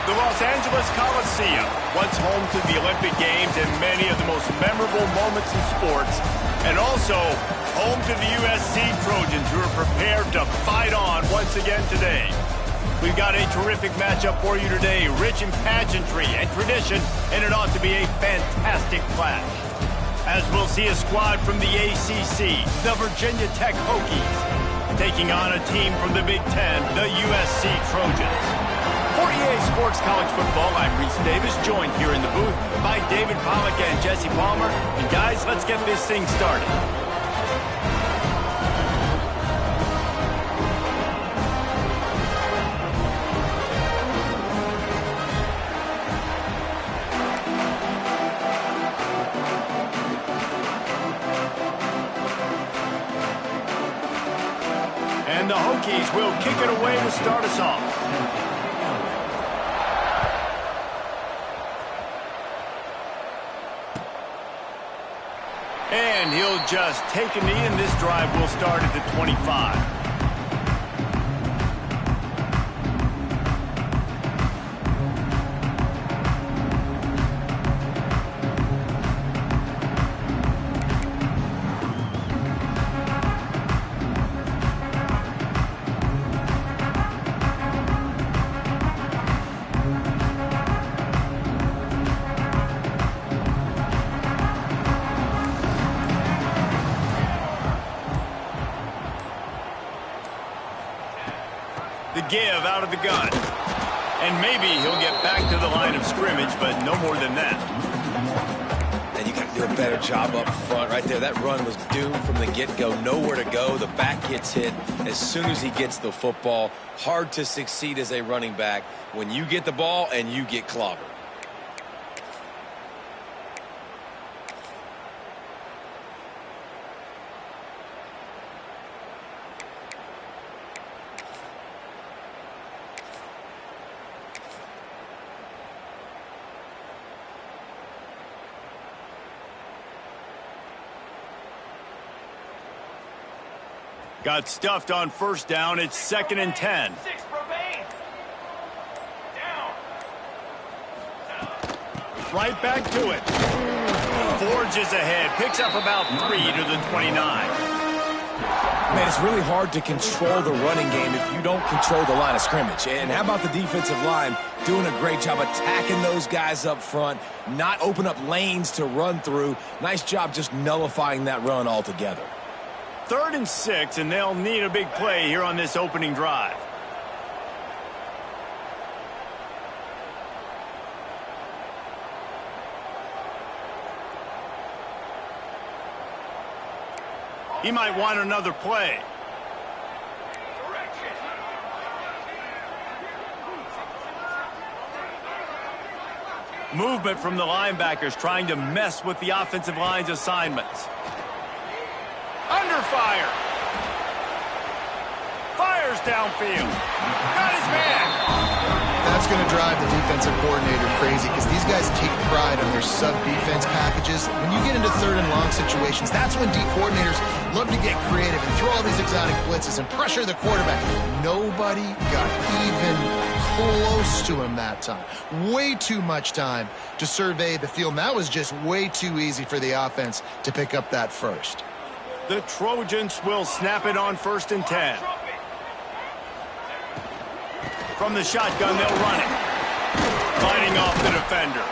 The Los Angeles Coliseum, once home to the Olympic Games and many of the most memorable moments in sports, and also home to the USC Trojans, who are prepared to fight on once again today. We've got a terrific matchup for you today, rich in pageantry and tradition, and it ought to be a fantastic clash. As we'll see a squad from the ACC, the Virginia Tech Hokies, taking on a team from the Big Ten, the USC Trojans. For EA Sports College Football, I'm Reese Davis, joined here in the booth by David Pollack and Jesse Palmer. And guys, let's get this thing started. And the Hokies will kick it away to start us off. And he'll just take a knee, and this drive will start at the 25. The give out of the gun. And maybe he'll get back to the line of scrimmage, but no more than that. And you got to do a better job up front right there. That run was doomed from the get-go. Nowhere to go. The back gets hit as soon as he gets the football. Hard to succeed as a running back when you get the ball and you get clobbered. Got stuffed on first down. It's 2nd and 10. Right back to it. Forges ahead. Picks up about 3 to the 29. Man, it's really hard to control the running game if you don't control the line of scrimmage. And how about the defensive line doing a great job attacking those guys up front, not open up lanes to run through. Nice job just nullifying that run altogether. 3rd and 6, and they'll need a big play here on this opening drive. He might want another play. Movement from the linebackers trying to mess with the offensive line's assignments. Under fire. Fires downfield. Got his man. That's going to drive the defensive coordinator crazy because these guys take pride on their sub-defense packages. When you get into 3rd and long situations, that's when D coordinators love to get creative and throw all these exotic blitzes and pressure the quarterback. Nobody got even close to him that time. Way too much time to survey the field. And that was just way too easy for the offense to pick up that first. The Trojans will snap it on 1st and 10. From the shotgun, they'll run it. Fighting off the defender.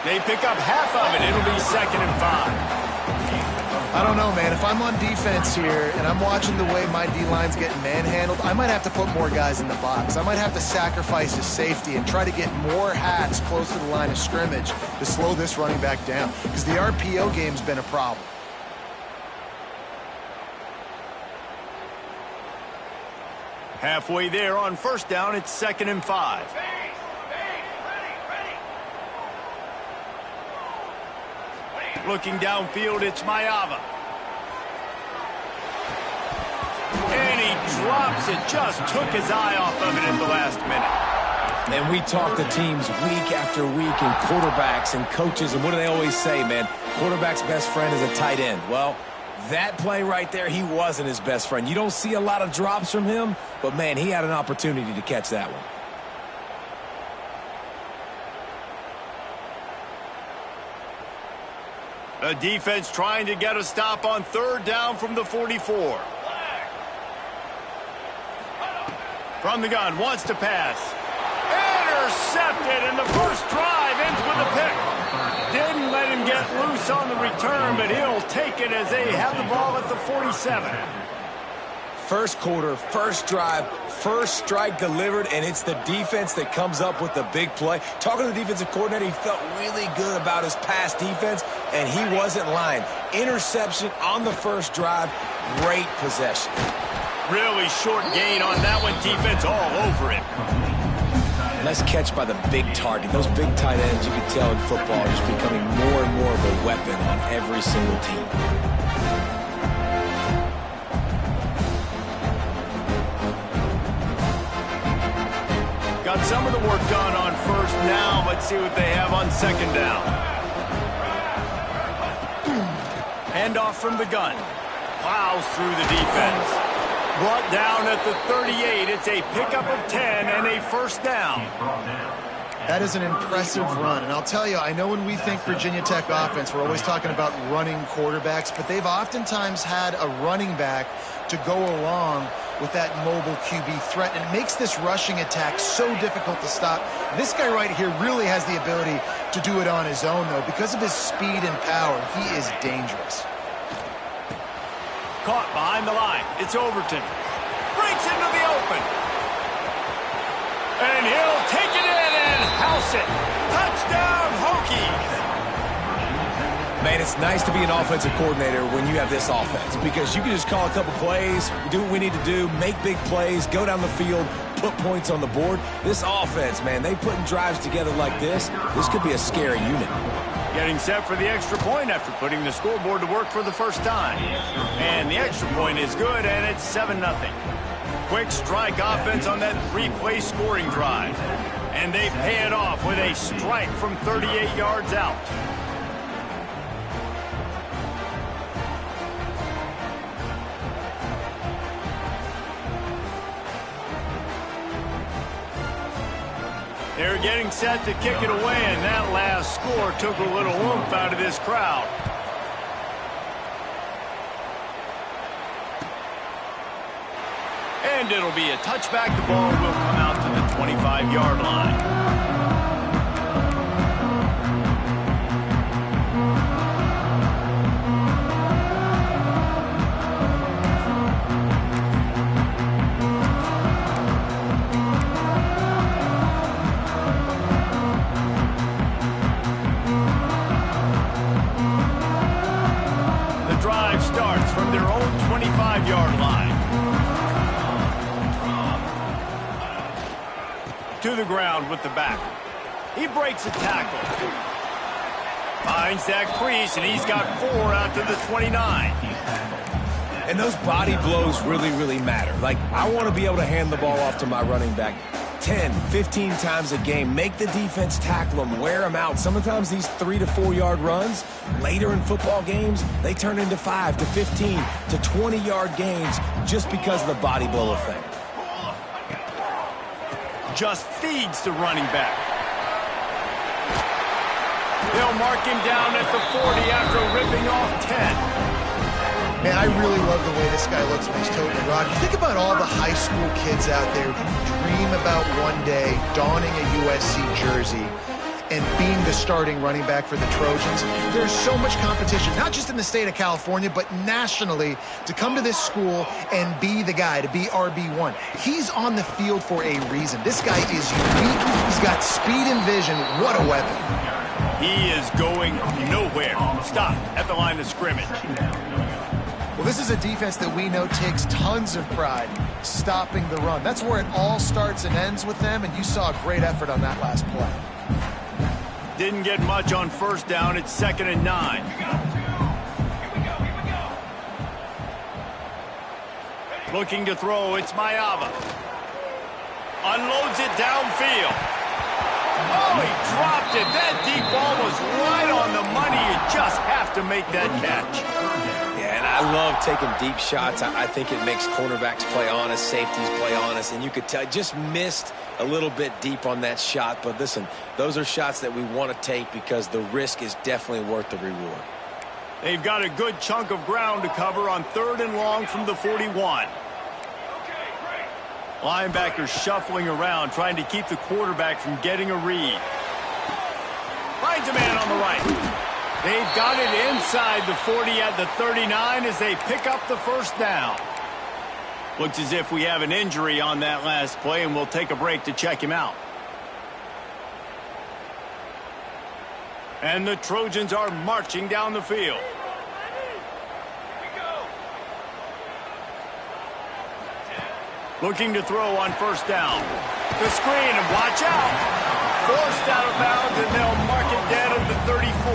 They pick up half of it. It'll be 2nd and 5. I don't know, man. If I'm on defense here and I'm watching the way my D-line's getting manhandled, I might have to put more guys in the box. I might have to sacrifice his safety and try to get more hats close to the line of scrimmage to slow this running back down, because the RPO game's been a problem. Halfway there on 1st down, it's 2nd and 5. Looking downfield, it's Mayava. And he drops it. Just took his eye off of it at the last minute. And we talk to teams week after week and quarterbacks and coaches, and what do they always say, man? Quarterback's best friend is a tight end. Well, that play right there, he wasn't his best friend. You don't see a lot of drops from him, but, man, he had an opportunity to catch that one. The defense trying to get a stop on 3rd down from the 44. From the gun, wants to pass. Intercepted, and the first drive ends with a pick. Didn't let him get loose on the return, but he'll take it as they have the ball at the 47. First quarter, first drive, first strike delivered, and it's the defense that comes up with the big play. Talking to the defensive coordinator, he felt really good about his pass defense, and he wasn't lying. Interception on the first drive, great possession. Really short gain on that one, defense all over it. Nice catch by the big target. Those big tight ends, you can tell in football, are just becoming more and more of a weapon on every single team. Got some of the work done on 1st. Now let's see what they have on 2nd down. Handoff from the gun. Plows through the defense. Brought down at the 38. It's a pickup of 10 and a 1st down. That is an impressive run. And I'll tell you, I know when we think Virginia Tech offense, we're always talking about running quarterbacks, but they've oftentimes had a running back to go along with that mobile QB threat, and it makes this rushing attack so difficult to stop. This guy right here really has the ability to do it on his own, though. Because of his speed and power, he is dangerous. Caught behind the line. It's Overton. Breaks into the open. And he'll take it in and house it. Touchdown, Hokies. Man, it's nice to be an offensive coordinator when you have this offense, because you can just call a couple plays, do what we need to do, make big plays, go down the field, put points on the board. This offense, man, they putting drives together like this could be a scary unit. Getting set for the extra point after putting the scoreboard to work for the first time. And the extra point is good, and it's 7-0. Quick strike offense on that 3-play scoring drive. And they pay it off with a strike from 38 yards out. They're getting set to kick it away, and that last score took a little oomph out of this crowd. And it'll be a touchback. The ball will come out to the 25-yard line. From their own 25-yard line. To the ground with the back. He breaks a tackle. Finds that crease, and he's got 4 out to the 29. And those body blows really, really matter. Like, I want to be able to hand the ball off to my running back 10, 15 times a game. Make the defense tackle them, wear them out. Sometimes these 3 to 4 yard runs, later in football games, they turn into 5 to 15 to 20 yard gains just because of the body blow effect. Just feeds the running back. They'll mark him down at the 40 after ripping off 10. Man, I really love the way this guy looks when he's toting the rock. You think about all the high school kids out there who dream about one day donning a USC jersey and being the starting running back for the Trojans. There's so much competition, not just in the state of California, but nationally, to come to this school and be the guy, to be RB1. He's on the field for a reason. This guy is unique. He's got speed and vision. What a weapon. He is going nowhere. Stop at the line of scrimmage. Well, this is a defense that we know takes tons of pride stopping the run. That's where it all starts and ends with them, and you saw a great effort on that last play. Didn't get much on first down. It's 2nd and 9. Looking to throw. It's Mayava. Unloads it downfield. Oh, he dropped it. That deep ball was right on the money. You just have to make that catch. Yeah, and I love taking deep shots. I think it makes cornerbacks play honest, safeties play honest, and you could tell just missed a little bit deep on that shot. But listen, those are shots that we want to take because the risk is definitely worth the reward. They've got a good chunk of ground to cover on 3rd and long from the 41. Linebackers shuffling around, trying to keep the quarterback from getting a read. Finds a man on the right. They've got it inside the 40 at the 39 as they pick up the first down. Looks as if we have an injury on that last play, and we'll take a break to check him out. And the Trojans are marching down the field. Looking to throw on first down. The screen, and watch out. Forced out of bounds, and they'll mark it dead at the 34.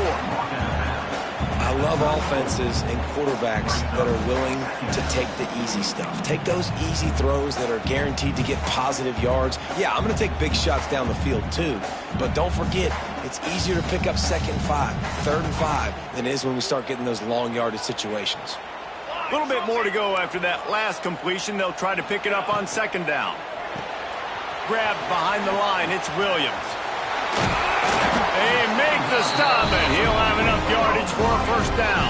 I love offenses and quarterbacks that are willing to take the easy stuff. Take those easy throws that are guaranteed to get positive yards. Yeah, I'm going to take big shots down the field too, but don't forget, it's easier to pick up 2nd and 5, 3rd and 5 than it is when we start getting those long yardage situations. A little bit more to go after that last completion. They'll try to pick it up on 2nd down. Grabbed behind the line. It's Williams. They make the stop, and he'll have enough yardage for a first down.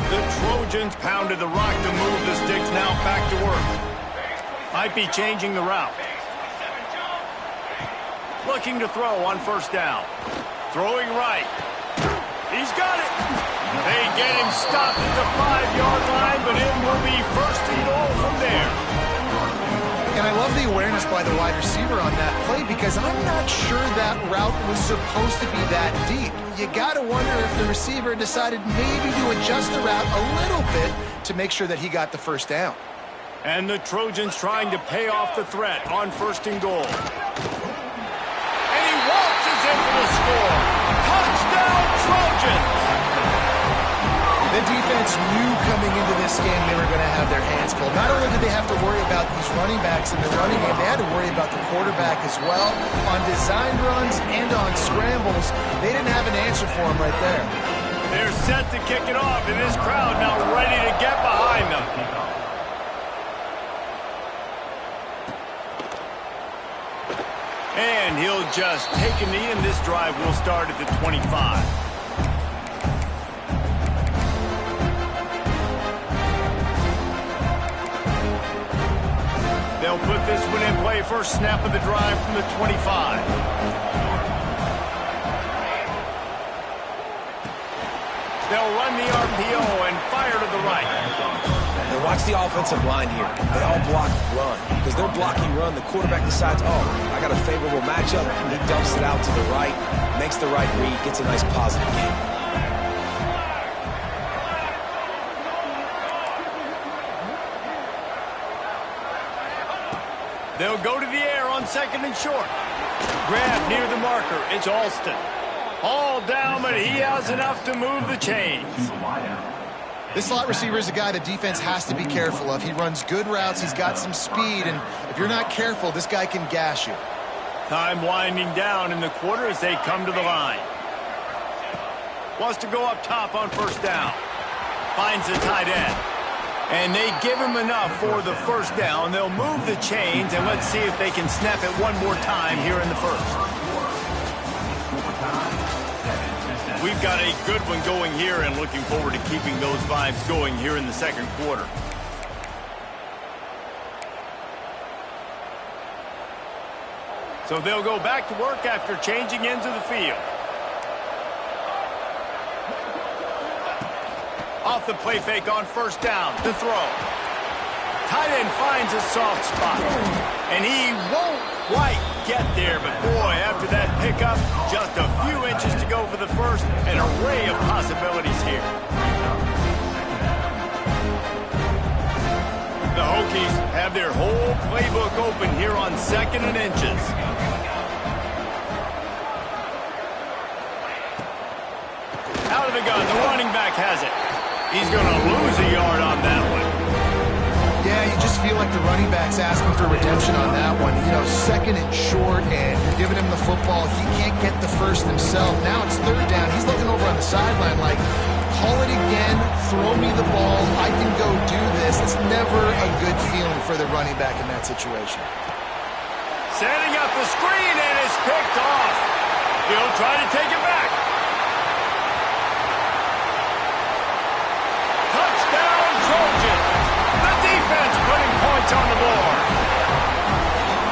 The Trojans pounded the rock to move the sticks. Now back to work. Might be changing the route. Looking to throw on first down. Throwing right. He's got it. They get him stopped at the 5-yard line, but it will be 1st and goal from there. And I love the awareness by the wide receiver on that play because I'm not sure that route was supposed to be that deep. You got to wonder if the receiver decided maybe to adjust the route a little bit to make sure that he got the first down. And the Trojans trying to pay off the threat on 1st and goal. And he waltzes in for the score. Touchdown, Trojans! The defense knew coming into this game they were going to have their hands full. Not only did they have to worry about these running backs in the running game, they had to worry about the quarterback as well. On designed runs and on scrambles, they didn't have an answer for him right there. They're set to kick it off, and this crowd now ready to get behind them. And he'll just take a knee, and this drive will start at the 25. They'll put this one in play. First snap of the drive from the 25. They'll run the RPO and fire to the right. Now watch the offensive line here. They all block run. Because they're blocking run, the quarterback decides, oh, I got a favorable matchup. He dumps it out to the right, makes the right read, gets a nice positive gain. They'll go to the air on 2nd and short. Grab near the marker. It's Alston. All down, but he has enough to move the chains. This slot receiver is a guy the defense has to be careful of. He runs good routes. He's got some speed, and if you're not careful, this guy can gash you. Time winding down in the quarter as they come to the line. Wants to go up top on first down. Finds the tight end. And they give him enough for the first down. They'll move the chains, and let's see if they can snap it one more time here in the first. We've got a good one going here, and looking forward to keeping those vibes going here in the second quarter. So they'll go back to work after changing into the field. Off the play fake on first down, the throw. Tight end finds a soft spot, and he won't quite get there, but boy, after that pickup, just a few inches to go for the first, an array of possibilities here. The Hokies have their whole playbook open here on 2nd and inches. Out of the gun, the running back has it. He's going to lose a yard on that one. Yeah, you just feel like the running back's asking for redemption on that one. You know, 2nd and short, and you're giving him the football. He can't get the first himself. Now it's 3rd down. He's looking over on the sideline like, call it again, throw me the ball, I can go do this. It's never a good feeling for the running back in that situation. Setting up the screen, and it's picked off. He'll try to take it back. Touchdown, Trojan. The defense putting points on the board.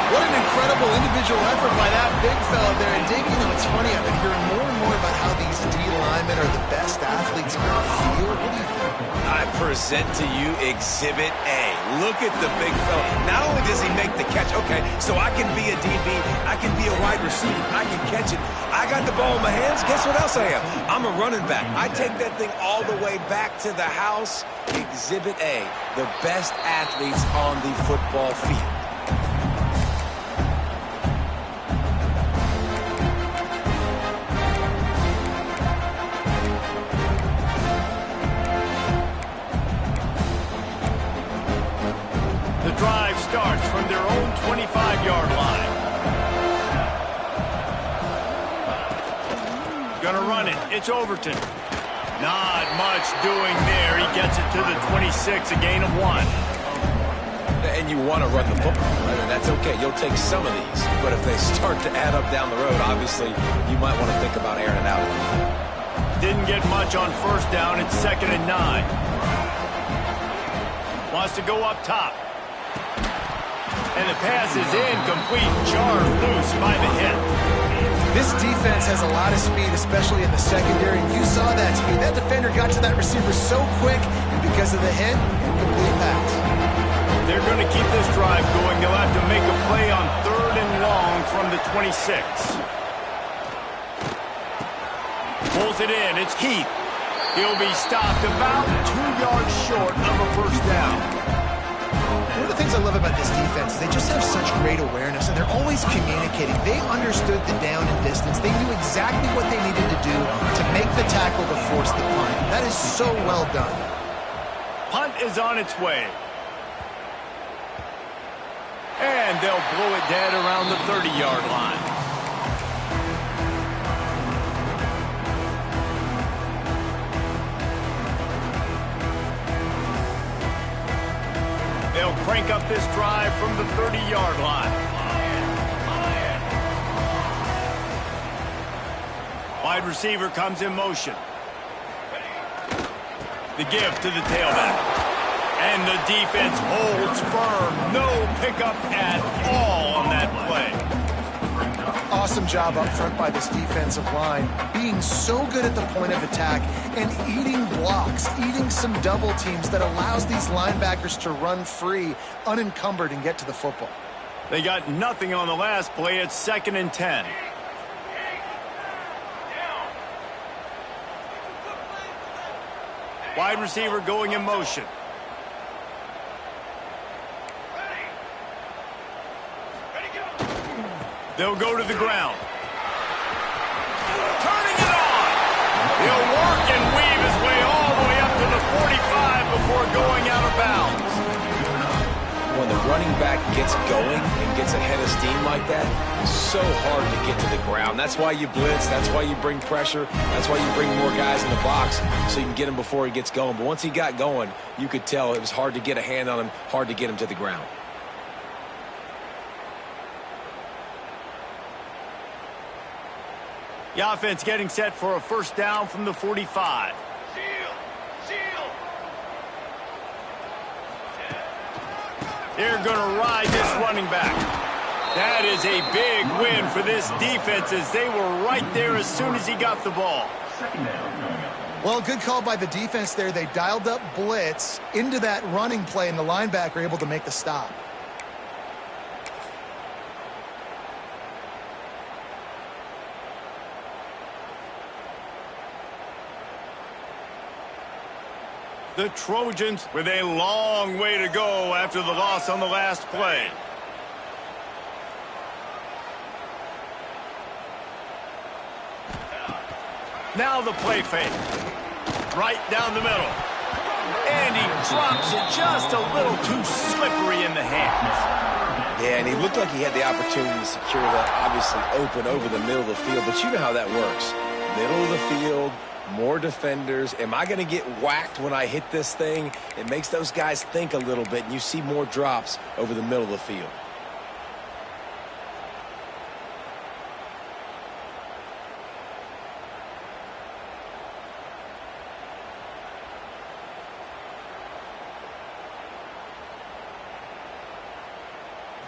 What an incredible individual effort by that big fella there. And Dave, you know, it's funny, I've been hearing more and more about how these D linemen are the best athletes in the field. What do you think? I present to you Exhibit A. Look at the big fella. Not only does he make the catch, okay, so I can be a DB, I can be a wide receiver, I can catch it. I got the ball in my hands, guess what else I am? I'm a running back. I take that thing all the way back to the house. Exhibit A, the best athletes on the football field. Drive starts from their own 25-yard line. Gonna run it. It's Overton. Not much doing there. He gets it to the 26, a gain of 1. And you want to run the football, right? And that's okay. You'll take some of these. But if they start to add up down the road, obviously, you might want to think about airing it out. Didn't get much on first down. It's 2nd and 9. Wants to go up top. And the pass is incomplete, jarred loose by the hit. This defense has a lot of speed, especially in the secondary. You saw that speed. That defender got to that receiver so quick, and because of the hit, incomplete pass. They're going to keep this drive going. They'll have to make a play on 3rd and long from the 26. Pulls it in. It's Heath. He'll be stopped about 2 yards short of a first down. One of the things I love about this defense is they just have such great awareness, and they're always communicating. They understood the down and distance. They knew exactly what they needed to do to make the tackle to force the punt. That is so well done. Punt is on its way. And they'll blow it dead around the 30-yard line. They'll crank up this drive from the 30-yard line. Wide receiver comes in motion. The give to the tailback. And the defense holds firm. No pickup at all on that play. Awesome job up front by this defensive line, being so good at the point of attack and eating blocks, eating some double teams that allows these linebackers to run free, unencumbered, and get to the football. They got nothing on the last play. It's 2nd and 10. Wide receiver going in motion. They'll go to the ground. Turning it on. He'll work and weave his way all the way up to the 45 before going out of bounds. when the running back gets going and gets ahead of steam like that, it's so hard to get to the ground. That's why you blitz. That's why you bring pressure. That's why you bring more guys in the box so you can get him before he gets going. But once he got going, you could tell it was hard to get a hand on him, hard to get him to the ground. The offense getting set for a first down from the 45. They're going to ride this running back. That is a big win for this defense as they were right there as soon as he got the ball. Well, good call by the defense there. They dialed up blitz into that running play, and the linebacker able to make the stop. The Trojans with a long way to go after the loss on the last play. Now the play fake. Right down the middle. And he drops it just a little too slippery in the hands. Yeah, and he looked like he had the opportunity to secure that, obviously open over the middle of the field. But you know how that works. Middle of the field, more defenders. Am I going to get whacked when I hit this thing? It makes those guys think a little bit, and you see more drops over the middle of the field.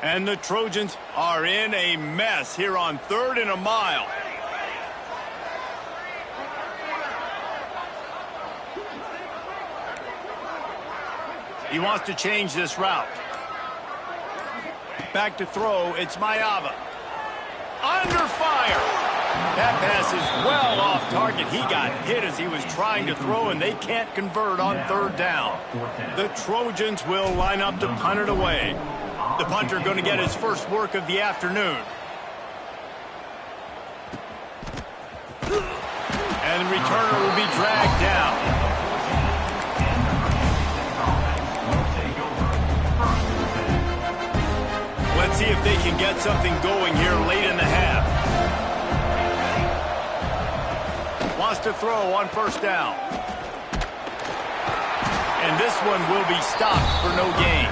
And the Trojans are in a mess here on 3rd and a mile. He wants to change this route. Back to throw, it's Mayava. Under fire. That pass is well off target. He got hit as he was trying to throw, and they can't convert on 3rd down. The Trojans will line up to punt it away. The punter going to get his first work of the afternoon. And the returner will be dragged down. Let's see if they can get something going here late in the half. Wants to throw on 1st down. And this one will be stopped for no gain.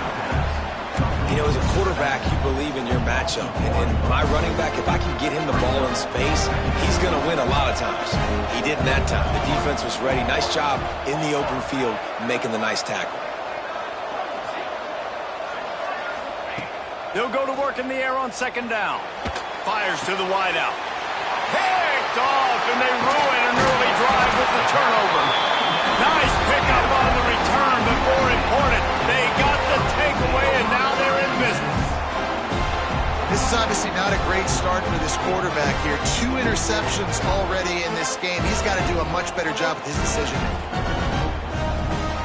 You know, as a quarterback, you believe in your matchup. And my running back, if I can get him the ball in space, he's going to win a lot of times. He didn't that time. The defense was ready. Nice job in the open field making the nice tackle. They'll go to work in the air on 2nd down. Fires to the wideout. Picked off, and they ruin an early drive with the turnover. Nice pickup on the return, but more important, they got the takeaway, and now they're in business. This is obviously not a great start for this quarterback here. 2 interceptions already in this game. He's got to do a much better job with his decision-making.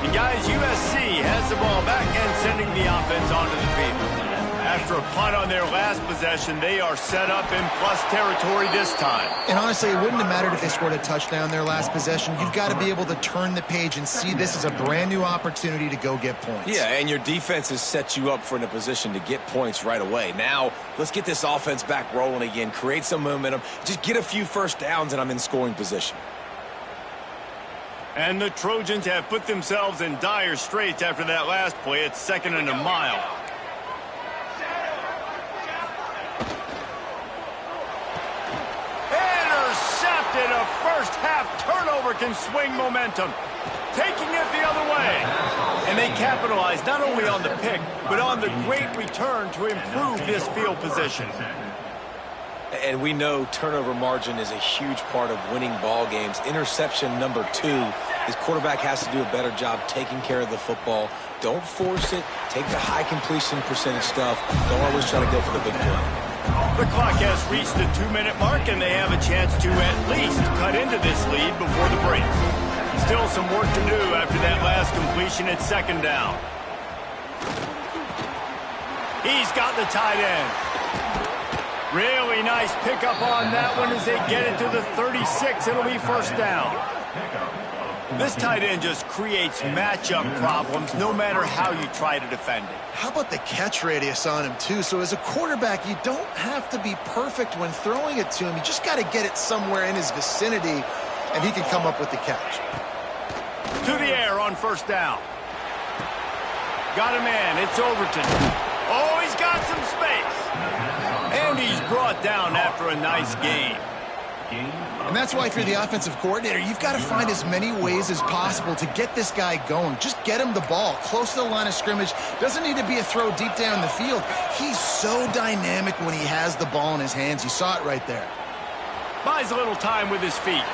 And guys, USC has the ball back and sending the offense onto the field. After a punt on their last possession, they are set up in plus territory this time. And honestly, it wouldn't have mattered if they scored a touchdown their last possession. You've got to be able to turn the page and see this as a brand new opportunity to go get points. Yeah, and your defense has set you up for in a position to get points right away. Now, let's get this offense back rolling again, create some momentum, just get a few first downs, and I'm in scoring position. And the Trojans have put themselves in dire straits after that last play. It's 2nd and a mile. A first-half turnover can swing momentum, taking it the other way. And they capitalize not only on the pick, but on the great return to improve this field position. And we know turnover margin is a huge part of winning ball games. Interception number 2, his quarterback has to do a better job taking care of the football. Don't force it. Take the high completion percentage stuff. Don't always try to go for the big play. The clock has reached the 2-minute mark, and they have a chance to at least cut into this lead before the break. Still some work to do after that last completion at 2nd down. He's got the tight end. Really nice pickup on that one as they get it to the 36. It'll be 1st down. This tight end just creates matchup problems no matter how you try to defend it. How about the catch radius on him, too? So as a quarterback, you don't have to be perfect when throwing it to him. You just got to get it somewhere in his vicinity, and he can come up with the catch. To the air on first down. Got a man. It's Overton. Oh, he's got some space. And he's brought down after a nice gain. And that's why if you're the offensive coordinator, you've got to find as many ways as possible to get this guy going. Just get him the ball close to the line of scrimmage. Doesn't need to be a throw deep down the field. He's so dynamic when he has the ball in his hands. You saw it right there. Buys a little time with his feet.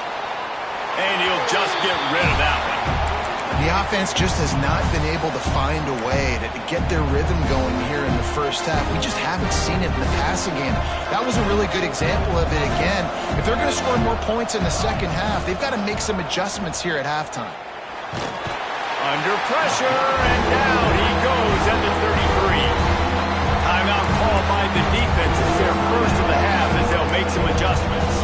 And he'll just get rid of that one. The offense just has not been able to find a way to get their rhythm going here in the first half. We just haven't seen it in the passing game. That was a really good example of it again. If they're going to score more points in the second half, they've got to make some adjustments here at halftime. Under pressure, and down he goes at the 33. Timeout called by the defense. It's their first of the half as they'll make some adjustments.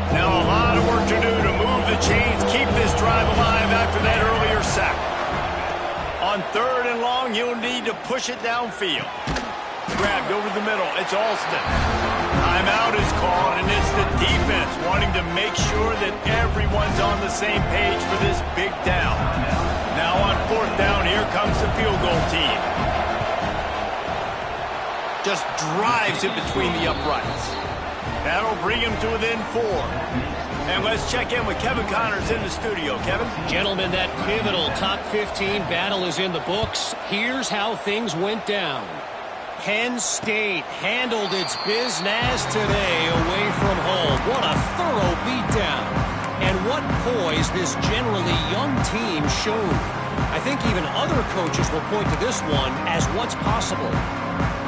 Now a lot of work to do to move the chains, keep this drive alive after that earlier sack. On third and long, you'll need to push it downfield. Grabbed over the middle. It's Alston. Timeout is called, and it's the defense wanting to make sure that everyone's on the same page for this big down. Now on fourth down, here comes the field goal team. Just drives it between the uprights. That'll bring him to within 4. And let's check in with Kevin Connors in the studio. Kevin? Gentlemen, that pivotal top 15 battle is in the books. Here's how things went down. Penn State handled its business today away from home. What a thorough beatdown. And what poise this generally young team showed. I think even other coaches will point to this one as what's possible.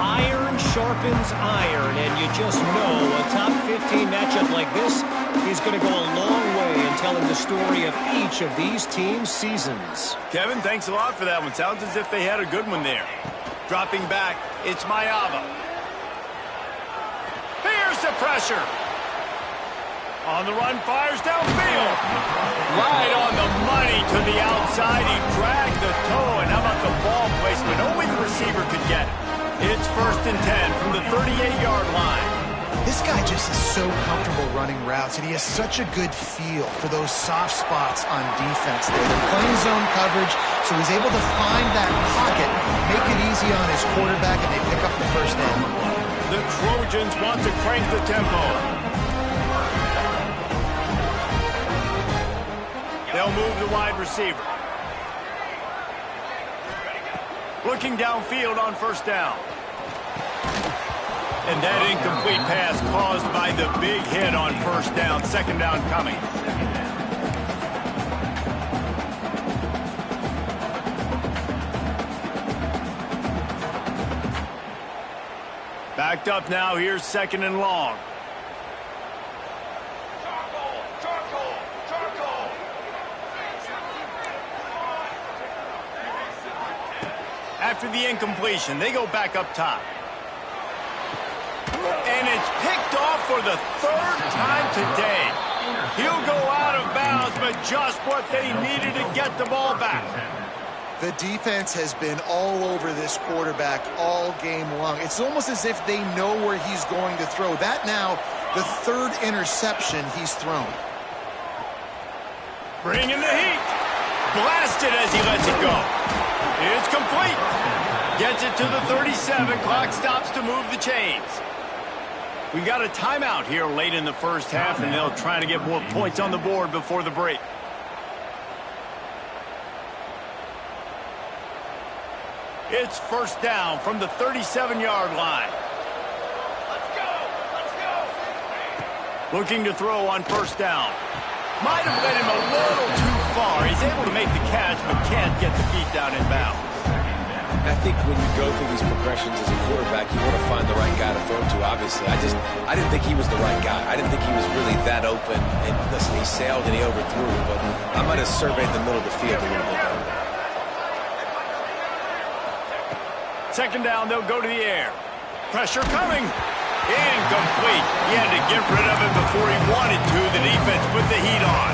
Iron sharpens iron, and you just know a top 15 matchup like this is going to go a long way in telling the story of each of these teams' seasons. Kevin, thanks a lot for that one. Sounds as if they had a good one there. Dropping back, it's Mayava. Here's the pressure. On the run, fires downfield. Right on the money to the outside. He dragged the toe, and how about the ball placement? Only the receiver could get it. It's first and 10 from the 38-yard line. This guy just is so comfortable running routes, and he has such a good feel for those soft spots on defense. They're playing zone coverage, so he's able to find that pocket, make it easy on his quarterback, and they pick up the first down. The Trojans want to crank the tempo. They'll move the wide receiver. Looking downfield on first down. And that incomplete pass caused by the big hit on first down. Second down coming. Backed up now. Here's second and long. After the incompletion, they go back up top. And it's picked off for the third time today. He'll go out of bounds, but just what they needed to get the ball back. The defense has been all over this quarterback all game long. It's almost as if they know where he's going to throw. That now, the third interception he's thrown. Bringing the heat. Blasted as he lets it go. It's complete. Gets it to the 37. Clock stops to move the chains. We got a timeout here late in the first half, and they'll try to get more points on the board before the break. It's first down from the 37-yard line. Let's go. Looking to throw on first down. Might have led him a little too far. He's able to make the catch, but can't get the feet down in bounds. I think when you go through these progressions as a quarterback, you want to find the right guy to throw to, obviously. I didn't think he was the right guy. I didn't think he was really that open. And listen, he sailed and he overthrew, but I might have surveyed the middle of the field a little bit better. Second down, they'll go to the air. Pressure coming. incomplete. He had to get rid of it before he wanted to. The defense put the heat on.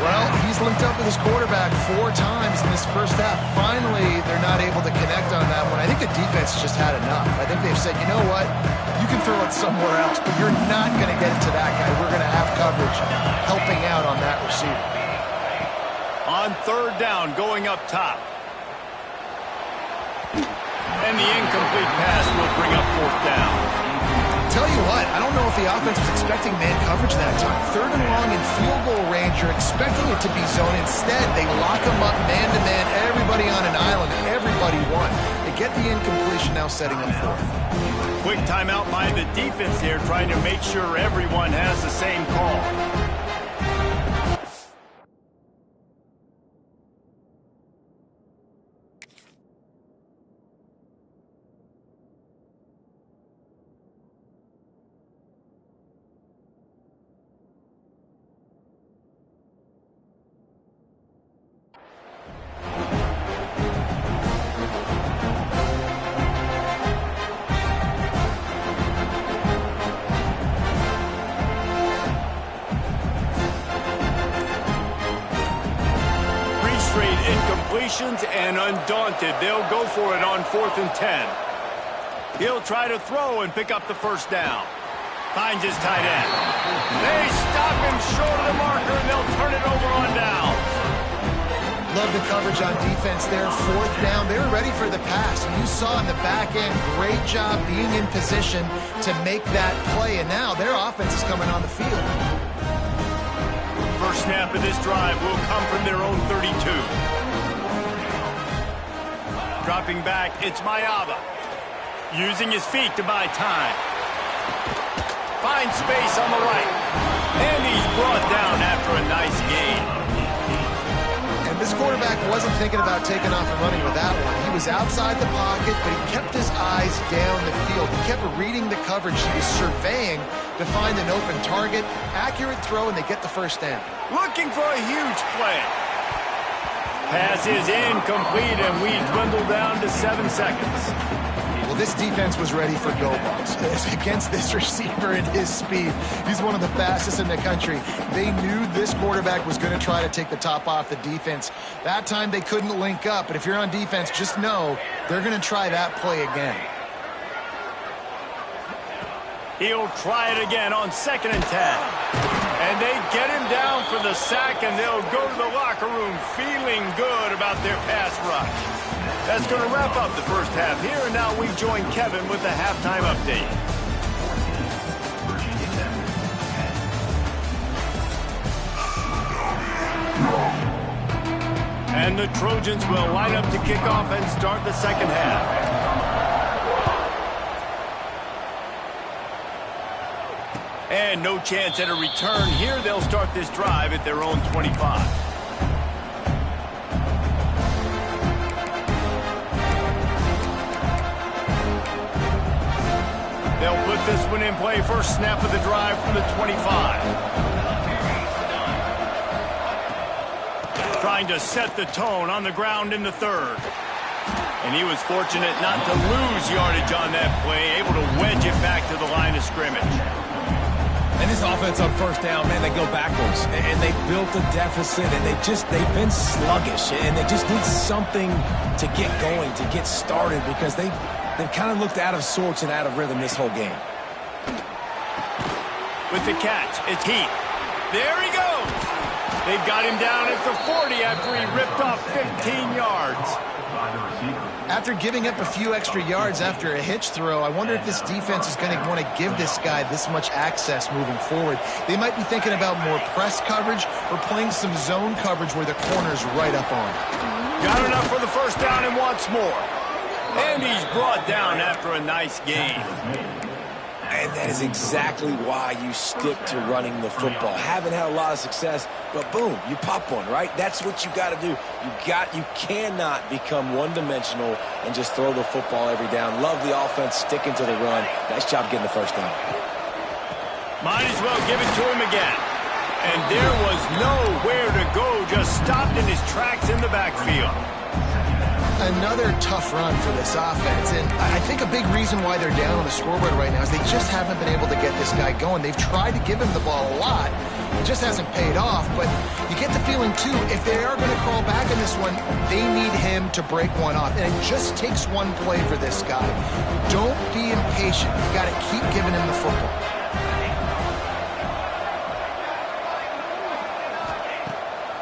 Well, he's linked up with his quarterback 4 times in this first half. Finally, they're not able to connect on that one. I think the defense just had enough. I think they've said, you know what? You can throw it somewhere else, but you're not going to get it to that guy. We're going to have coverage helping out on that receiver. On third down, going up top. And the incomplete pass will bring up fourth down. Tell you what, I don't know if the offense was expecting man coverage that time. Third and long in field goal range, you're expecting it to be zone. Instead, they lock them up man-to-man, everybody on an island, and everybody won. They get the incompletion, now setting up fourth. Quick timeout by the defense here, trying to make sure everyone has the same call. And undaunted, they'll go for it on 4th and 10. He'll try to throw and pick up the first down. Finds his tight end. They stop him short of the marker, and they'll turn it over on down. Love the coverage on defense there. 4th down. They were ready for the pass. You saw in the back end, great job being in position to make that play. And now their offense is coming on the field. First snap of this drive will come from their own 32. Dropping back, it's Mayava. Using his feet to buy time. Finds space on the right. And he's brought down after a nice gain. And this quarterback wasn't thinking about taking off and running with that one. He was outside the pocket, but he kept his eyes down the field. He kept reading the coverage. He was surveying to find an open target. Accurate throw, and they get the first down. Looking for a huge play. Pass is incomplete, and we dwindle down to 7 seconds. Well, this defense was ready for go balls. Against this receiver and his speed, he's one of the fastest in the country. They knew this quarterback was going to try to take the top off the defense. That time they couldn't link up, but if you're on defense, just know they're going to try that play again. He'll try it again on 2nd and 10. And they get him down for the sack, and they'll go to the locker room feeling good about their pass rush. That's going to wrap up the first half here, and now we join Kevin with the halftime update. And the Trojans will line up to kick off and start the second half. And no chance at a return here. They'll start this drive at their own 25. They'll put this one in play. First snap of the drive from the 25. Trying to set the tone on the ground in the third. And he was fortunate not to lose yardage on that play, able to wedge it back to the line of scrimmage. And this offense on first down, man, they go backwards. And they built a deficit, and they've been sluggish. And they just need something to get going, to get started, because they've kind of looked out of sorts and out of rhythm this whole game. With the catch, it's Heath. There he goes. They've got him down at the 40 after he ripped off 15 yards. After giving up a few extra yards after a hitch throw, I wonder if this defense is going to want to give this guy this much access moving forward. They might be thinking about more press coverage or playing some zone coverage where the corner's right up on. Got enough for the first down and wants more. And he's brought down after a nice gain. And that is exactly why you stick to running the football. Haven't had a lot of success, but boom, you pop one, right? That's what you got to do. You cannot become one-dimensional and just throw the football every down. Love the offense, sticking to the run. Nice job getting the first down. Might as well give it to him again. And there was nowhere to go, just stopped in his tracks in the backfield. Another tough run for this offense, and I think a big reason why they're down on the scoreboard right now is they just haven't been able to get this guy going. They've tried to give him the ball a lot. It just hasn't paid off, but you get the feeling, too, if they are going to crawl back in this one, they need him to break one off, and it just takes one play for this guy. Don't be impatient. You got to keep giving him the football.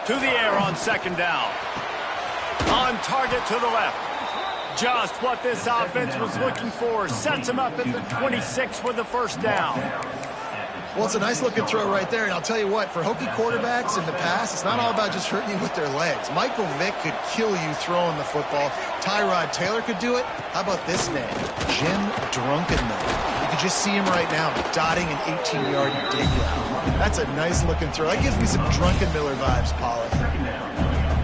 To the air on second down. On target to the left. Just what this offense was looking for. Sets him up at the 26 with the first down. Well, it's a nice-looking throw right there, and I'll tell you what, for Hokie quarterbacks in the past, it's not all about just hurting you with their legs. Michael Vick could kill you throwing the football. Tyrod Taylor could do it. How about this name? Jim Drunkenmiller. You can just see him right now, dotting an 18-yard dig route. That's a nice-looking throw. That gives me some Drunkenmiller vibes, Pollard.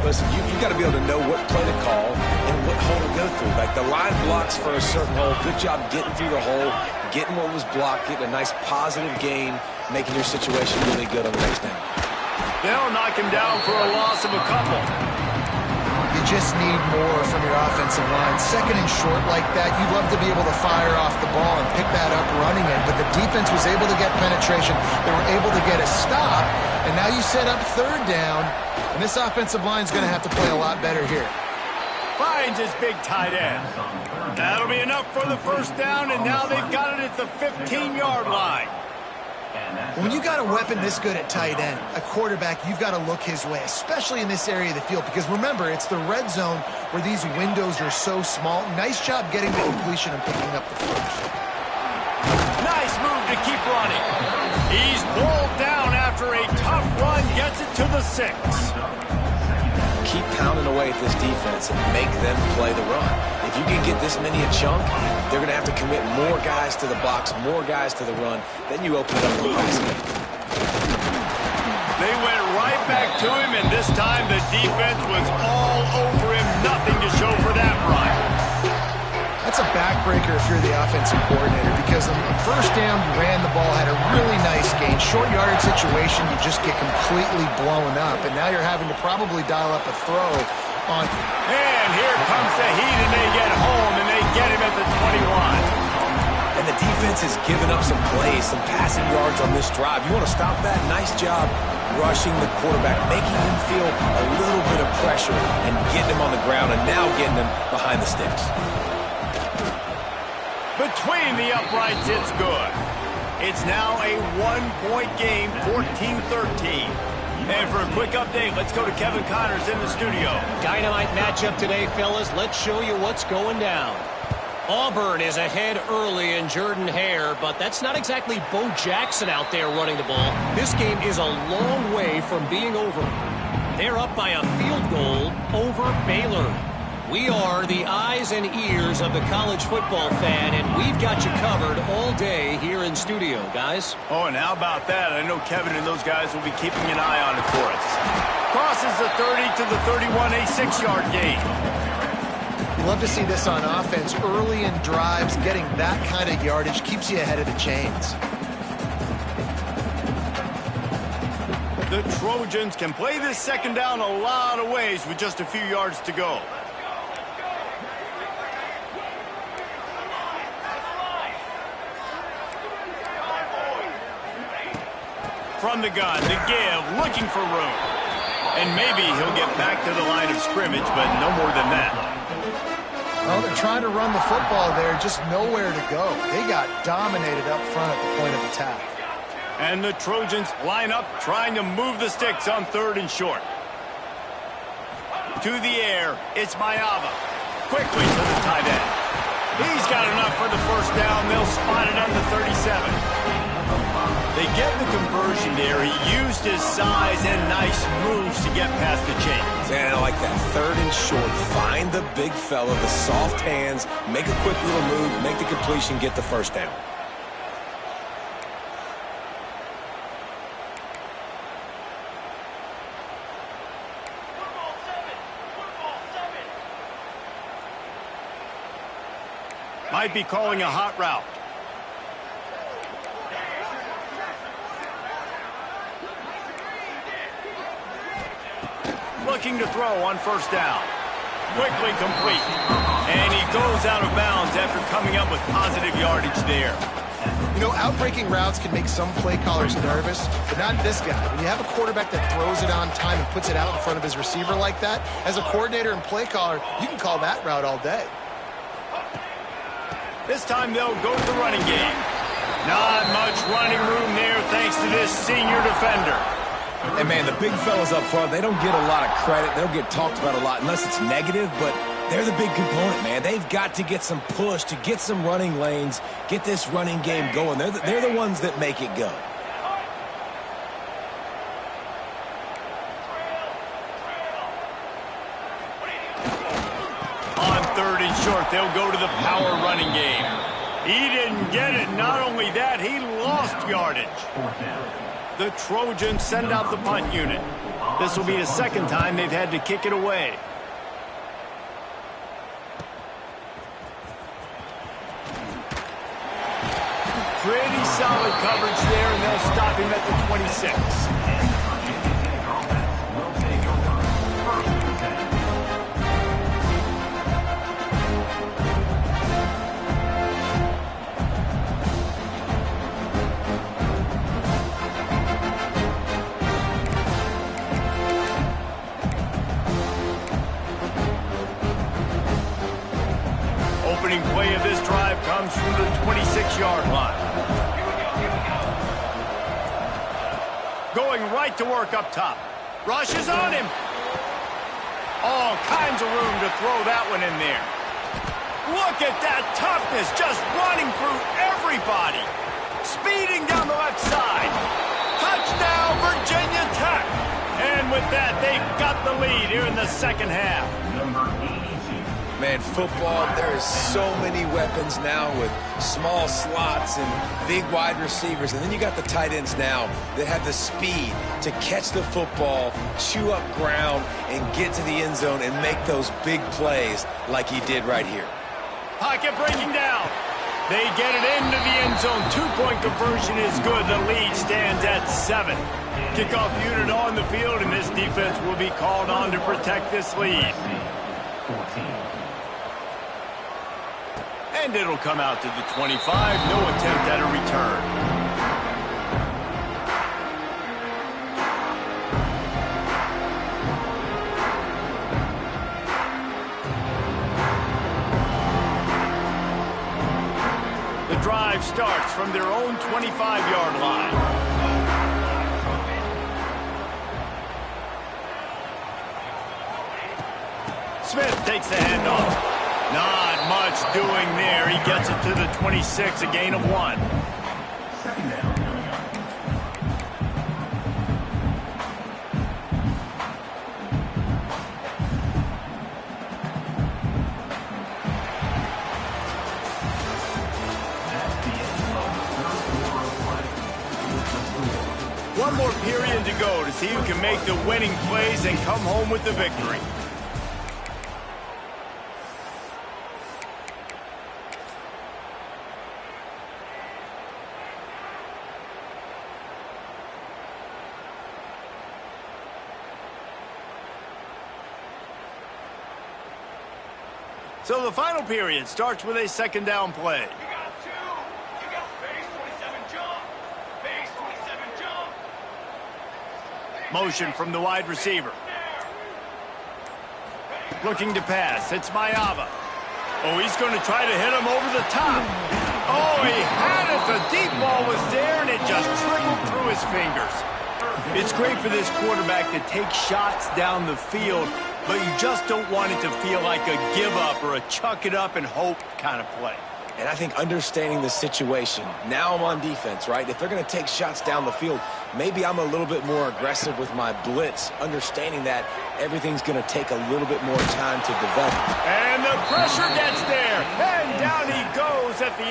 Listen, you got to be able to know what play to call and what hole to go through. Like the line blocks for a certain hole. Good job getting through the hole, getting what was blocked, getting a nice positive gain, making your situation really good on the next down. They'll knock him down for a loss of a couple. You just need more from your offensive line. Second and short like that, you'd love to be able to fire off the ball and pick that up running it, but the defense was able to get penetration. They were able to get a stop, and now you set up third down, and this offensive line is going to have to play a lot better here. Finds his big tight end. That'll be enough for the first down, and now they've got it at the 15-yard line. When you got a weapon this good at tight end, a quarterback, you've got to look his way, especially in this area of the field, because remember, it's the red zone where these windows are so small. Nice job getting the completion and picking up the first. Nice move to keep running. He's pulled down after a tough run, gets it to the 6. Keep pounding away at this defense and make them play the run. If you can get this many a chunk, they're going to have to commit more guys to the box, more guys to the run. Then you open it up for the pass game. They went right back to him, and this time the defense was all over him. Nothing to show for that run. That's a backbreaker if you're the offensive coordinator, because on the first down, you ran the ball, had a really nice gain. Short yardage situation, you just get completely blown up, and now you're having to probably dial up a throw on. And here comes the heat, and they get home, and they get him at the 21. And the defense has given up some plays, some passing yards on this drive. You want to stop that? Nice job rushing the quarterback, making him feel a little bit of pressure and getting him on the ground, and now getting him behind the sticks. Between the uprights, it's good. It's now a one-point game, 14-13. And for a quick update, let's go to Kevin Connors in the studio. Dynamite matchup today, fellas. Let's show you what's going down. Auburn is ahead early in Jordan-Hare, but that's not exactly Bo Jackson out there running the ball. This game is a long way from being over. They're up by a field goal over Baylor. We are the eyes and ears of the college football fan, and we've got you covered all day here in studio, guys. Oh, and how about that? I know Kevin and those guys will be keeping an eye on it for us. Crosses the 30 to the 31, a 6-yard gain. You love to see this on offense. Early in drives, getting that kind of yardage keeps you ahead of the chains. The Trojans can play this second down a lot of ways with just a few yards to go. From the gun, to give, looking for room. And maybe he'll get back to the line of scrimmage, but no more than that. Well, they're trying to run the football there, just nowhere to go. They got dominated up front at the point of attack. And the Trojans line up, trying to move the sticks on third and short. To the air, it's Mayava. Quickly to the tight end. He's got enough for the first down. They'll spot it on the 37. They get the conversion there. He used his size and nice moves to get past the chains. And I like that. Third and short. Find the big fella, the soft hands, make a quick little move, make the completion, get the first down. Might be calling a hot route. Looking to throw on first down. quickly complete. And he goes out of bounds after coming up with positive yardage there. You know, outbreaking routes can make some play callers nervous, but not this guy. When you have a quarterback that throws it on time and puts it out in front of his receiver like that, as a coordinator and play caller, you can call that route all day. This time they'll go to the running game. Not much running room there thanks to this senior defender. And, man, the big fellas up front, they don't get a lot of credit. They don't get talked about a lot unless it's negative, but they're the big component, man. They've got to get some push, to get some running lanes, get this running game going. They're the ones that make it go. On 3rd and short, they'll go to the power running game. He didn't get it. Not only that, he lost yardage. The Trojans send out the punt unit. This will be the second time they've had to kick it away. Pretty solid coverage there, and they'll stop him at the 26. Opening play of this drive comes from the 26-yard line. Going right to work up top. Rush is on him. All kinds of room to throw that one in there. Look at that toughness, just running through everybody. Speeding down the left side. Touchdown, Virginia Tech. And with that, they've got the lead here in the second half. Man, football, there is so many weapons now with small slots and big wide receivers. And then you got the tight ends now that have the speed to catch the football, chew up ground, and get to the end zone and make those big plays like he did right here. Pocket breaking down. They get it into the end zone. 2-point conversion is good. The lead stands at 7. Kickoff unit on the field, and this defense will be called on to protect this lead. And it'll come out to the 25. No attempt at a return. The drive starts from their own 25-yard line. Smith takes the handoff. Not much doing there. He gets it to the 26, a gain of 1. Second down. One more period to go to see who can make the winning plays and come home with the victory. So the final period starts with a second down play. You got 2. You got base 27 jump. Base 27 jump. Motion from the wide receiver. Looking to pass. It's Mayava. Oh, he's going to try to hit him over the top. Oh, he had it. The deep ball was there, and it just trickled through his fingers. It's great for this quarterback to take shots down the field, but you just don't want it to feel like a give-up or a chuck-it-up-and-hope kind of play. And I think understanding the situation, now I'm on defense, right? If they're going to take shots down the field, maybe I'm a little bit more aggressive with my blitz, understanding that everything's going to take a little bit more time to develop. And the pressure gets there, and down he goes at the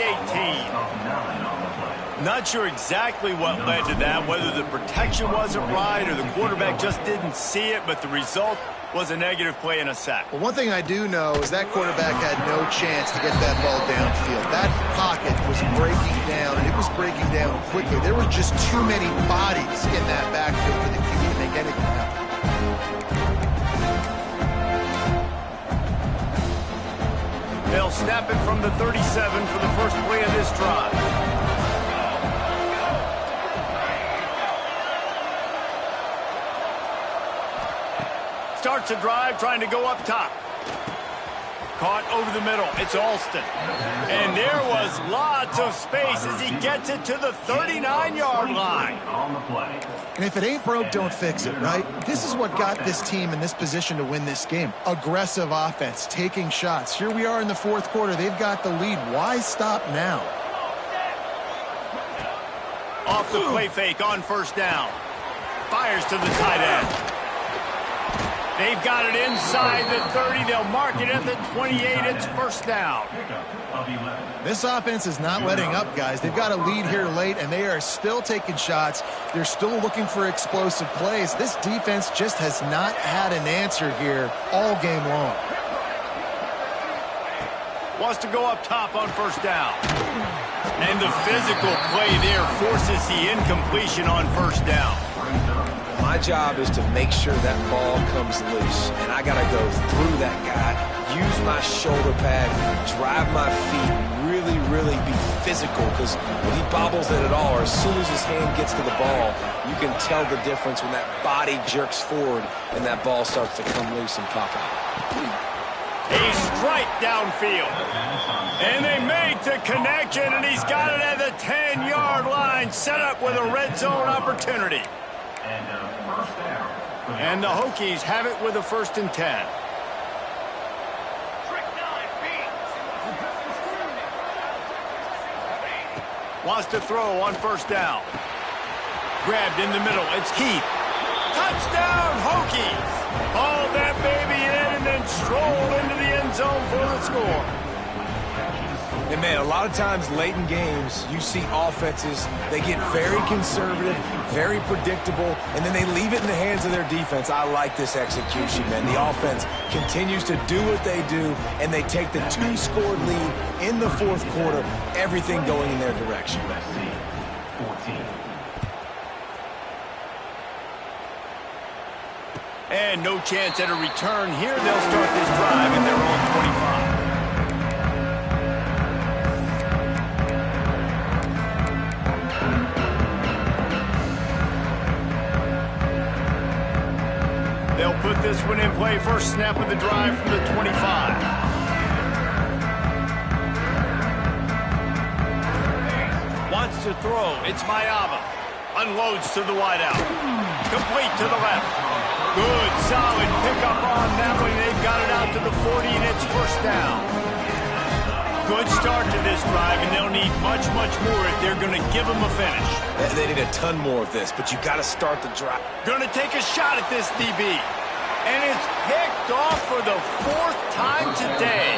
18. Not sure exactly what led to that, whether the protection wasn't right or the quarterback just didn't see it, but the result was a negative play and a sack. Well, one thing I do know is that quarterback had no chance to get that ball downfield. That pocket was breaking down, and it was breaking down quickly. There were just too many bodies in that backfield for the QB to make anything happen. They'll snap it from the 37 for the first play of this drive. Starts a drive trying to go up top. Caught over the middle. It's Alston. And there was lots of space as he gets it to the 39-yard line. And if it ain't broke, don't fix it, right? This is what got this team in this position to win this game. Aggressive offense, taking shots. Here we are in the fourth quarter. They've got the lead. Why stop now? Off the play fake on first down. Fires to the tight end. They've got it inside the 30. They'll mark it at the 28. It's first down. This offense is not letting up, guys. They've got a lead here late, and they are still taking shots. They're still looking for explosive plays. This defense just has not had an answer here all game long. Wants to go up top on first down. And the physical play there forces the incompletion on first down. My job is to make sure that ball comes loose, and I got to go through that guy, use my shoulder pad, drive my feet, really be physical, because when he bobbles it at all, or as soon as his hand gets to the ball, you can tell the difference when that body jerks forward and that ball starts to come loose and pop out. A strike downfield. And they make the connection, and he's got it at the 10-yard line, set up with a red zone opportunity. And the Hokies have it with a 1st and 10. Wants to throw on first down. Grabbed in the middle. It's Keith. Touchdown, Hokies! Haul that baby in and then stroll into the end zone for the score. And, man, a lot of times late in games, you see offenses, they get very conservative, very predictable, and then they leave it in the hands of their defense. I like this execution, man. The offense continues to do what they do, and they take the 2-score lead in the fourth quarter, everything going in their direction. And no chance at a return here. They'll start this drive in their own 25. They'll put this one in play. First snap of the drive from the 25. Wants to throw. It's Mayaba. Unloads to the wideout. Complete to the left. Good, solid pickup on that one. They've got it out to the 40, and it's first down. Good start to this drive, and they'll need much more if they're going to give them a finish. They need a ton more of this, but you got to start the drive. Going to take a shot at this DB. And it's picked off for the 4th time today.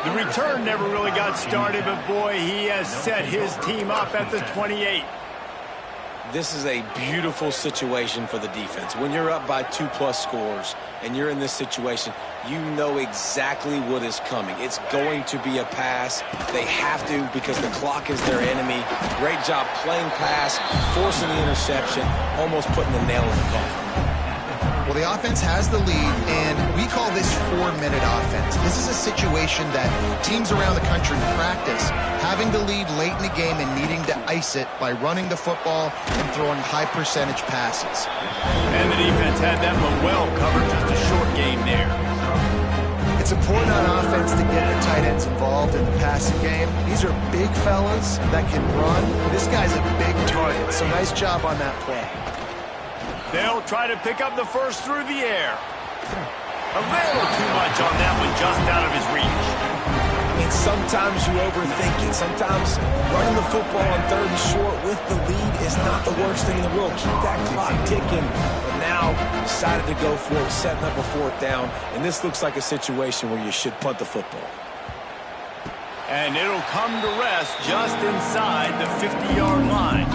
The return never really got started, but boy, he has set his team up at the 28. This is a beautiful situation for the defense. When you're up by 2+ scores and you're in this situation, you know exactly what is coming. It's going to be a pass. They have to because the clock is their enemy. Great job playing pass, forcing the interception, almost putting the nail in the coffin. Well, the offense has the lead, and we call this 4-minute offense. This is a situation that teams around the country practice, having the lead late in the game and needing to ice it by running the football and throwing high-percentage passes. And the defense had that one well covered, just a short game there. It's important on offense to get the tight ends involved in the passing game. These are big fellas that can run. This guy's a big target, so nice job on that play. They'll try to pick up the first through the air. A little too much on that one, just out of his reach. And sometimes you overthink it. Sometimes running the football on 3rd and short with the lead is not the worst thing in the world. Keep that clock ticking. But now decided to go for it, setting up a 4th down. And this looks like a situation where you should punt the football. And it'll come to rest just inside the 50-yard line.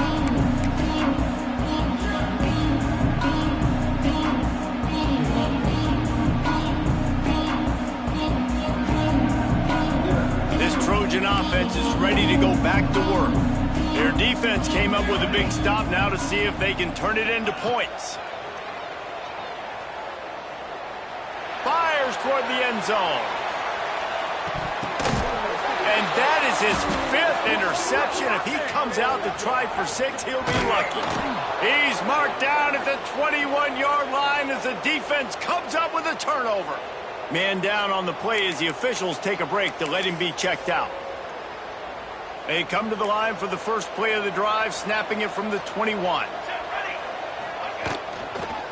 Trojan offense is ready to go back to work. Their defense came up with a big stop now to see if they can turn it into points. Fires toward the end zone. And that is his 5th interception. If he comes out to try for 6, he'll be lucky. He's marked down at the 21-yard line as the defense comes up with a turnover. Man down on the play as the officials take a break to let him be checked out. They come to the line for the first play of the drive, snapping it from the 21.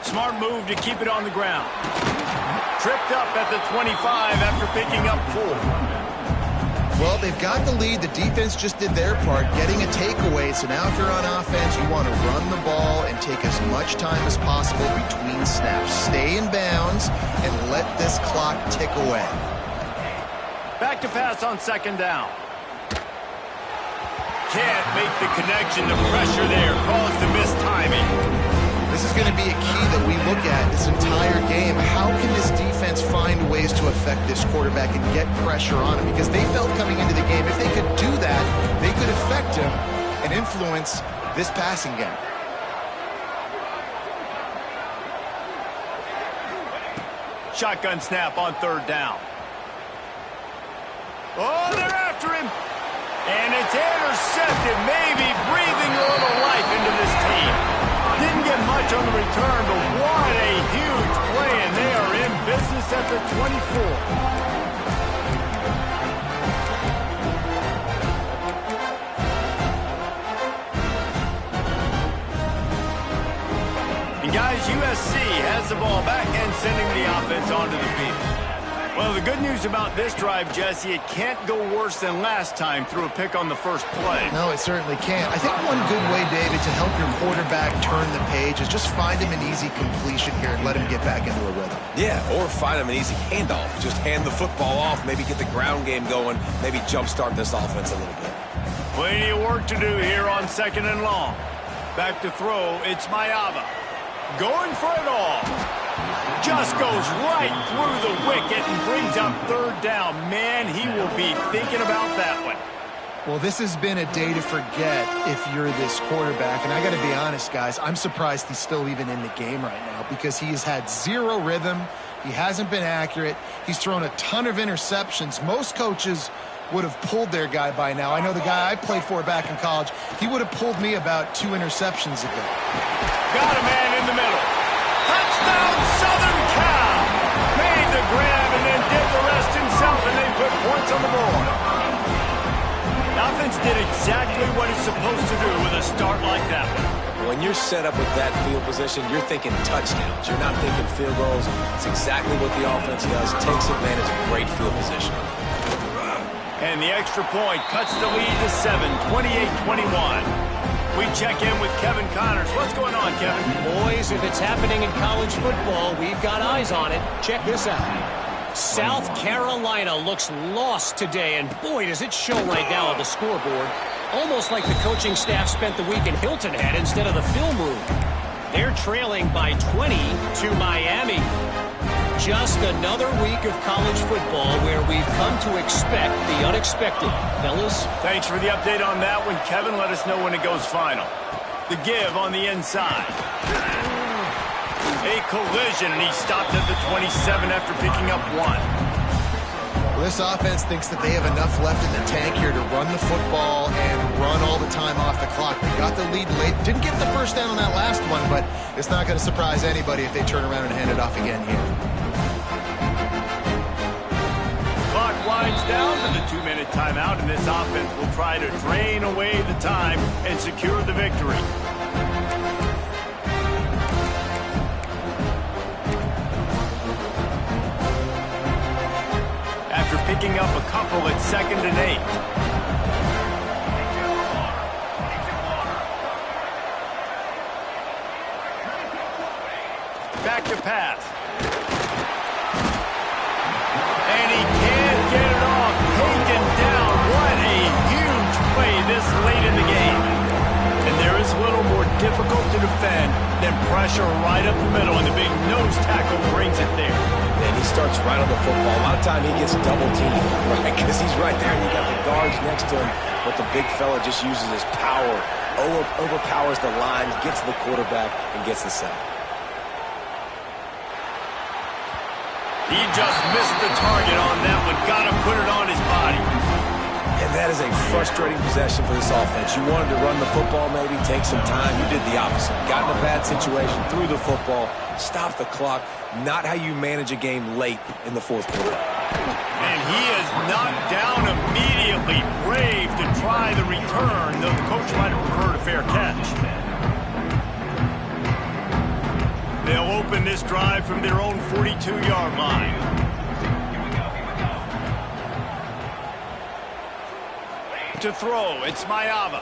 Smart move to keep it on the ground. Tripped up at the 25 after picking up 4. Well, they've got the lead. The defense just did their part, getting a takeaway. So now if you're on offense, you want to run the ball and take as much time as possible between snaps. Stay in bounds and let this clock tick away. Back to pass on 2nd down. Can't make the connection. The pressure there caused the missed timing. This is going to be a key that we look at this entire game. How can this defense find ways to affect this quarterback and get pressure on him? Because they felt coming into the game, if they could do that, they could affect him and influence this passing game. Shotgun snap on 3rd down. Oh, they're after him. And it's intercepted, maybe breathing a little life into this team. Didn't get much on the return, but what a huge play, and they are in business at the 24. And guys, USC has the ball back and sending the offense onto the field. Well, the good news about this drive, Jesse, it can't go worse than last time through a pick on the first play. No, it certainly can't. I think one good way, David, to help your quarterback turn the page is just find him an easy completion here and let him get back into a rhythm. Yeah, or find him an easy handoff. Just hand the football off, maybe get the ground game going, maybe jumpstart this offense a little bit. Plenty of work to do here on 2nd and long. Back to throw, it's Mayava. Going for it all. Just goes right through the wicket and brings up 3rd down. Man, he will be thinking about that one. Well, this has been a day to forget if you're this quarterback. And I got to be honest, guys, I'm surprised he's still even in the game right now because he has had 0 rhythm. He hasn't been accurate. He's thrown a ton of interceptions. Most coaches would have pulled their guy by now. I know the guy I played for back in college, he would have pulled me about 2 interceptions ago. Got a man in the middle. Touchdown, Southern Cal! Made the grab and then did the rest himself, and they put points on the board. The offense did exactly what it's supposed to do with a start like that one. When you're set up with that field position, you're thinking touchdowns. You're not thinking field goals. It's exactly what the offense does. Takes advantage of great field position. And the extra point cuts the lead to 7, 28-21. We check in with Kevin Connors. What's going on, Kevin? Boys, if it's happening in college football, we've got eyes on it. Check this out. South Carolina looks lost today, and boy, does it show right now on the scoreboard. Almost like the coaching staff spent the week in Hilton Head instead of the film room. They're trailing by 20 to Miami. Just another week of college football where we've come to expect the unexpected. Fellas? Thanks for the update on that one, Kevin. Let us know when it goes final. The give on the inside. A collision, and he stopped at the 27 after picking up 1. Well, this offense thinks that they have enough left in the tank here to run the football and run all the time off the clock. They got the lead late. Didn't get the first down on that last one, but it's not going to surprise anybody if they turn around and hand it off again here. Clock winds down to the 2-minute timeout, and this offense will try to drain away the time and secure the victory. After picking up a couple at 2nd and 8. Back to pass. And he can't get it off. Taken down. What a huge play this late in the game. And there is little more difficult to defend than pressure right up the middle, and the big nose tackle brings it there. And he starts right on the football. A lot of time he gets double teamed, right? Because he's right there and you got the guards next to him. But the big fella just uses his power, overpowers the line, gets to the quarterback, and gets the sack. He just missed the target on that one. Got to put it on his body. That is a frustrating possession for this offense. You wanted to run the football, maybe take some time. You did the opposite. Got in a bad situation, threw the football, stopped the clock. Not how you manage a game late in the fourth quarter. And he is knocked down immediately. Brave to try the return, though the coach might have preferred a fair catch. They'll open this drive from their own 42-yard line. To throw, it's Mayava.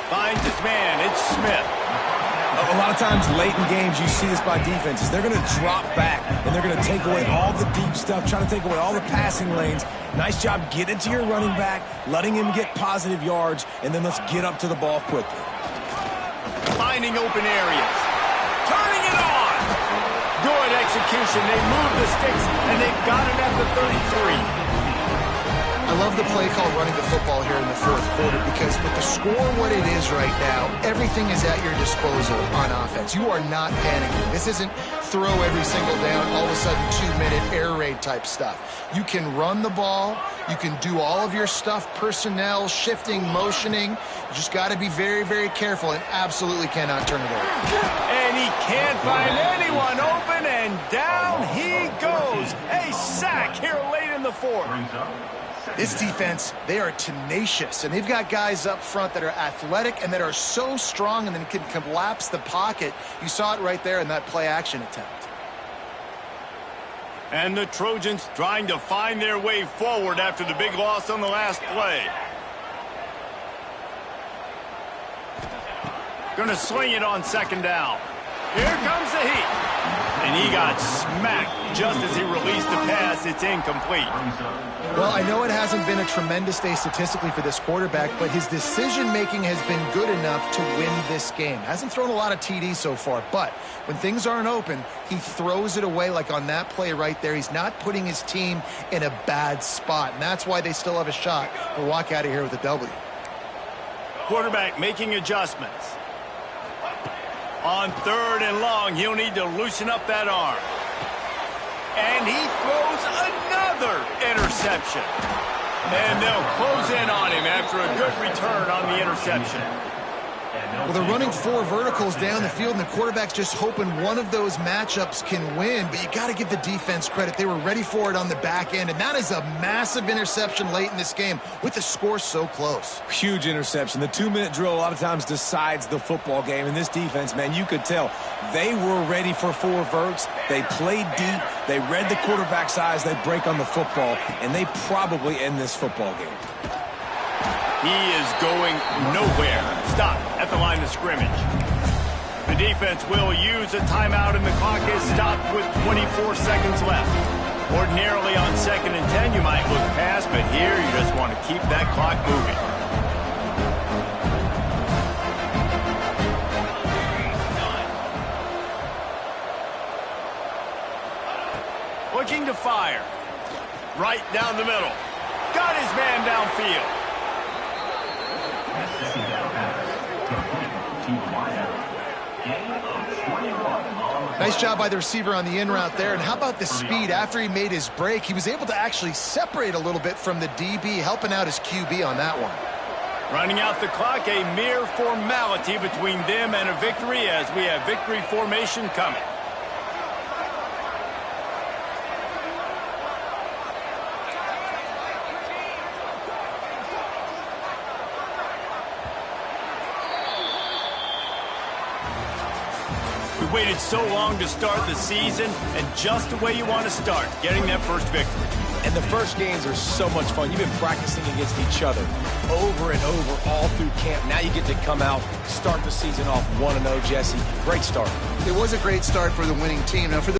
Finds his man, it's Smith. A lot of times late in games, you see this by defenses. They're going to drop back, and they're going to take away all the deep stuff, trying to take away all the passing lanes. Nice job getting to your running back, letting him get positive yards, and then let's get up to the ball quickly. Finding open areas. Turning it on. Good execution. They move the sticks, and they've got it at the 33. I love the play call running the football here in the fourth quarter because with the score what it is right now, everything is at your disposal on offense. You are not panicking. This isn't throw every single down, all of a sudden 2-minute air raid type stuff. You can run the ball. You can do all of your stuff, personnel, shifting, motioning. You just got to be very, very careful and absolutely cannot turn it over. And he can't find anyone open, and down he goes. A sack here late in the fourth. This defense, they are tenacious, and they've got guys up front that are athletic and that are so strong and then can collapse the pocket. You saw it right there in that play-action attempt. And the Trojans trying to find their way forward after the big loss on the last play. Going to sling it on second down. Here comes the heat. And he got smacked just as he released the pass. It's incomplete. Well, I know it hasn't been a tremendous day statistically for this quarterback, but his decision-making has been good enough to win this game. Hasn't thrown a lot of TDs so far, but when things aren't open, he throws it away like on that play right there. He's not putting his team in a bad spot, and that's why they still have a shot to walk out of here with a W. Quarterback making adjustments. On third and long, he'll need to loosen up that arm. And he throws another interception. And they'll close in on him after a good return on the interception. Well, they're running 4 verticals down the field, and the quarterback's just hoping one of those matchups can win. But you got to give the defense credit. They were ready for it on the back end, and that is a massive interception late in this game with the score so close. Huge interception. The 2-minute drill a lot of times decides the football game. And this defense, man, you could tell they were ready for 4 verts. They played deep. They read the quarterback's eyes. They break on the football, and they probably end this football game. He is going nowhere. Stop at the line of scrimmage. The defense will use a timeout, and the clock is stopped with 24 seconds left. Ordinarily on 2nd and 10, you might look past, but here you just want to keep that clock moving. Looking to fire. Right down the middle. Got his man downfield. Nice job by the receiver on the in route there. And how about the speed? After he made his break, he was able to actually separate a little bit from the DB, helping out his QB on that one. Running out the clock, a mere formality between them and a victory as we have victory formation coming. We waited so long to start the season, and just the way you want to start, getting that first victory. And the first games are so much fun. You've been practicing against each other over and over all through camp. Now you get to come out, start the season off 1-0, Jesse. Great start. It was a great start for the winning team. Now, for the